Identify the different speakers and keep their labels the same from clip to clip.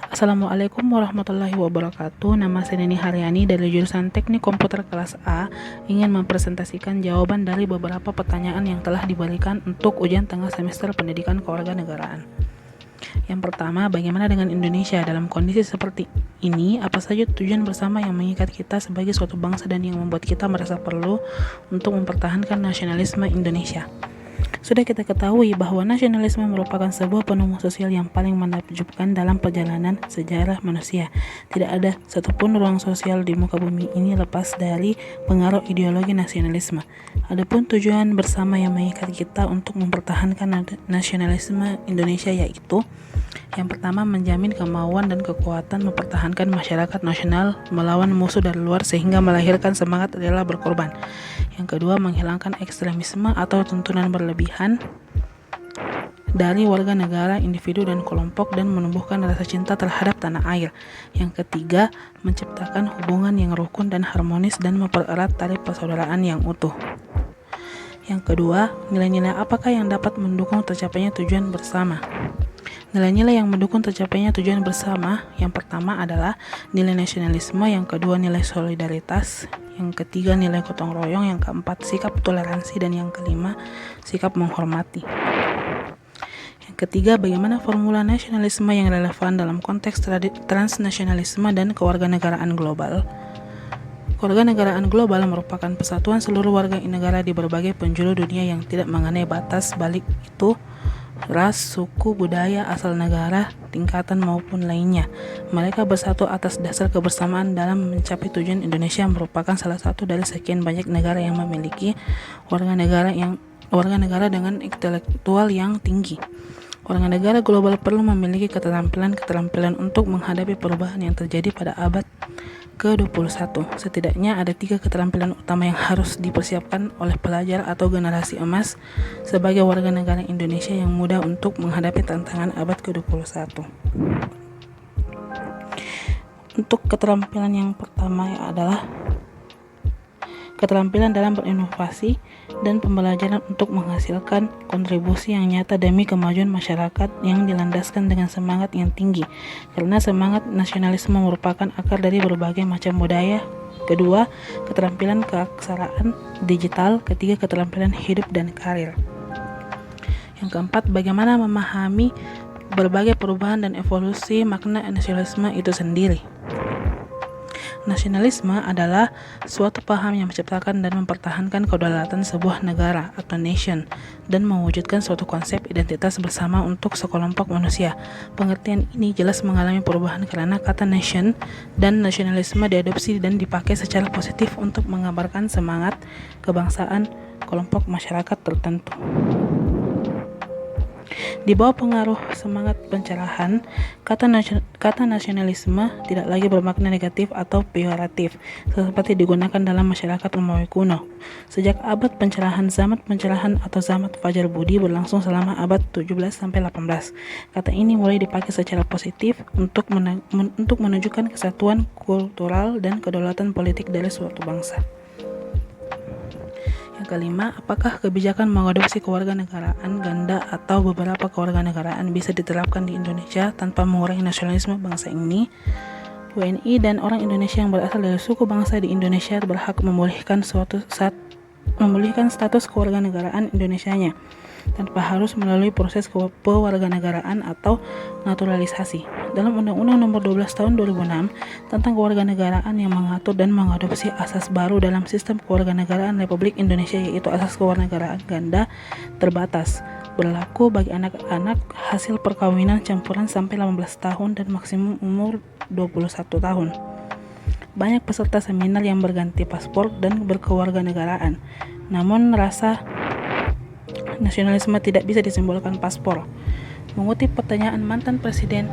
Speaker 1: Assalamualaikum warahmatullahi wabarakatuh. Nama saya Neni Haryani dari jurusan Teknik Komputer kelas A. Ingin mempresentasikan jawaban dari beberapa pertanyaan yang telah diberikan untuk ujian tengah semester pendidikan kewarganegaraan. Yang pertama, bagaimana dengan Indonesia dalam kondisi seperti ini? Apa saja tujuan bersama yang mengikat kita sebagai suatu bangsa dan yang membuat kita merasa perlu untuk mempertahankan nasionalisme Indonesia? Sudah kita ketahui bahwa nasionalisme merupakan sebuah penemuan sosial yang paling menakjubkan dalam perjalanan sejarah manusia. Tidak ada satupun ruang sosial di muka bumi ini lepas dari pengaruh ideologi nasionalisme. Adapun tujuan bersama yang mengikat kita untuk mempertahankan nasionalisme Indonesia yaitu: yang pertama, menjamin kemauan dan kekuatan mempertahankan masyarakat nasional melawan musuh dari luar sehingga melahirkan semangat rela berkorban. Yang kedua, menghilangkan ekstremisme atau tuntunan berlebihan dari warga negara, individu, dan kelompok dan menumbuhkan rasa cinta terhadap tanah air. Yang ketiga, menciptakan hubungan yang rukun dan harmonis dan mempererat tali persaudaraan yang utuh. Yang kedua, nilai-nilai apakah yang dapat mendukung tercapainya tujuan bersama? Nilai-nilai yang mendukung tercapainya tujuan bersama, yang pertama adalah nilai nasionalisme, yang kedua nilai solidaritas, yang ketiga nilai gotong royong, yang keempat sikap toleransi, dan yang kelima sikap menghormati. Yang ketiga, bagaimana formula nasionalisme yang relevan dalam konteks transnasionalisme dan kewarganegaraan global? Kewarganegaraan global merupakan persatuan seluruh warga negara di berbagai penjuru dunia yang tidak mengenai batas balik itu ras, suku, budaya, asal negara, tingkatan maupun lainnya. Mereka bersatu atas dasar kebersamaan dalam mencapai tujuan. Indonesia merupakan salah satu dari sekian banyak negara yang memiliki warga negara dengan intelektual yang tinggi. Warga negara global perlu memiliki keterampilan untuk menghadapi perubahan yang terjadi pada abad ke-21. Setidaknya ada 3 keterampilan utama yang harus dipersiapkan oleh pelajar atau generasi emas sebagai warga negara Indonesia yang muda untuk menghadapi tantangan abad ke-21. Untuk keterampilan yang pertama adalah keterampilan dalam berinovasi dan pembelajaran untuk menghasilkan kontribusi yang nyata demi kemajuan masyarakat yang dilandaskan dengan semangat yang tinggi, karena semangat nasionalisme merupakan akar dari berbagai macam budaya. Kedua, keterampilan keaksaraan digital. Ketiga, keterampilan hidup dan karir. Yang keempat, bagaimana memahami berbagai perubahan dan evolusi makna nasionalisme itu sendiri. Nasionalisme adalah suatu paham yang menciptakan dan mempertahankan kedaulatan sebuah negara atau nation dan mewujudkan suatu konsep identitas bersama untuk sekelompok manusia. Pengertian ini jelas mengalami perubahan karena kata nation dan nasionalisme diadopsi dan dipakai secara positif untuk menggambarkan semangat kebangsaan kelompok masyarakat tertentu. Di bawah pengaruh semangat pencerahan, kata nasionalisme tidak lagi bermakna negatif atau peyoratif seperti digunakan dalam masyarakat Romawi kuno. Sejak abad pencerahan, zaman pencerahan atau zaman Fajar Budi berlangsung selama abad 17-18. Kata ini mulai dipakai secara positif untuk menunjukkan kesatuan kultural dan kedaulatan politik dari suatu bangsa. Yang kelima, apakah kebijakan mengadopsi kewarganegaraan ganda atau beberapa kewarganegaraan bisa diterapkan di Indonesia tanpa mengurangi nasionalisme bangsa ini? WNI dan orang Indonesia yang berasal dari suku bangsa di Indonesia berhak memulihkan status kewarganegaraan Indonesianya tanpa harus melalui proses kewarganegaraan atau naturalisasi. Dalam Undang-Undang Nomor 12 Tahun 2006 tentang kewarganegaraan yang mengatur dan mengadopsi asas baru dalam sistem kewarganegaraan Republik Indonesia, yaitu asas kewarganegaraan ganda terbatas, berlaku bagi anak-anak hasil perkawinan campuran sampai 18 tahun dan maksimum umur 21 tahun. Banyak peserta seminar yang berganti paspor dan berkewarganegaraan, namun rasa nasionalisme tidak bisa disimbolkan paspor. Mengutip pertanyaan mantan Presiden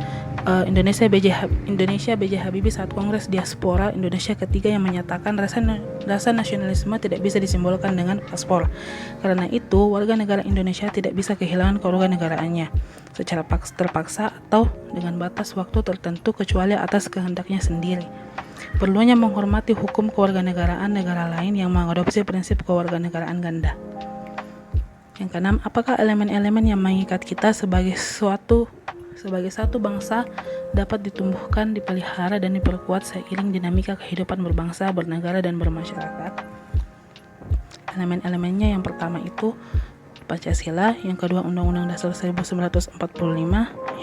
Speaker 1: Indonesia B.J. Habibie saat Kongres Diaspora Indonesia ketiga yang menyatakan rasa nasionalisme tidak bisa disimbolkan dengan paspor. Karena itu, warga negara Indonesia tidak bisa kehilangan kewarganegaraannya secara terpaksa atau dengan batas waktu tertentu kecuali atas kehendaknya sendiri. Perlunya menghormati hukum kewarganegaraan negara lain yang mengadopsi prinsip kewarganegaraan ganda. Yang keenam, apakah elemen-elemen yang mengikat kita sebagai satu bangsa dapat ditumbuhkan, dipelihara, dan diperkuat seiring dinamika kehidupan berbangsa, bernegara, dan bermasyarakat. Elemen-elemennya yang pertama itu Pancasila, yang kedua Undang-Undang Dasar 1945,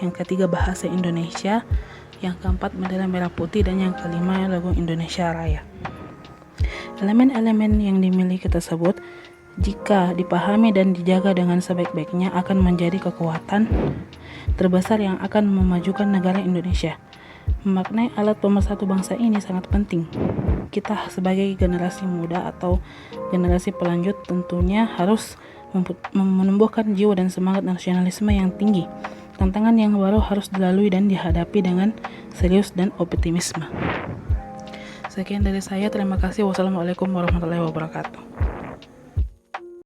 Speaker 1: yang ketiga Bahasa Indonesia, yang keempat bendera merah putih, dan yang kelima logo Indonesia Raya. Elemen-elemen yang dimiliki tersebut jika dipahami dan dijaga dengan sebaik-baiknya akan menjadi kekuatan terbesar yang akan memajukan negara Indonesia. Memaknai alat pemersatu bangsa ini sangat penting. Kita sebagai generasi muda atau generasi pelanjut tentunya harus menumbuhkan jiwa dan semangat nasionalisme yang tinggi. Tantangan yang baru harus dilalui dan dihadapi dengan serius dan optimisme. Sekian dari saya, terima kasih. Wassalamualaikum warahmatullahi wabarakatuh.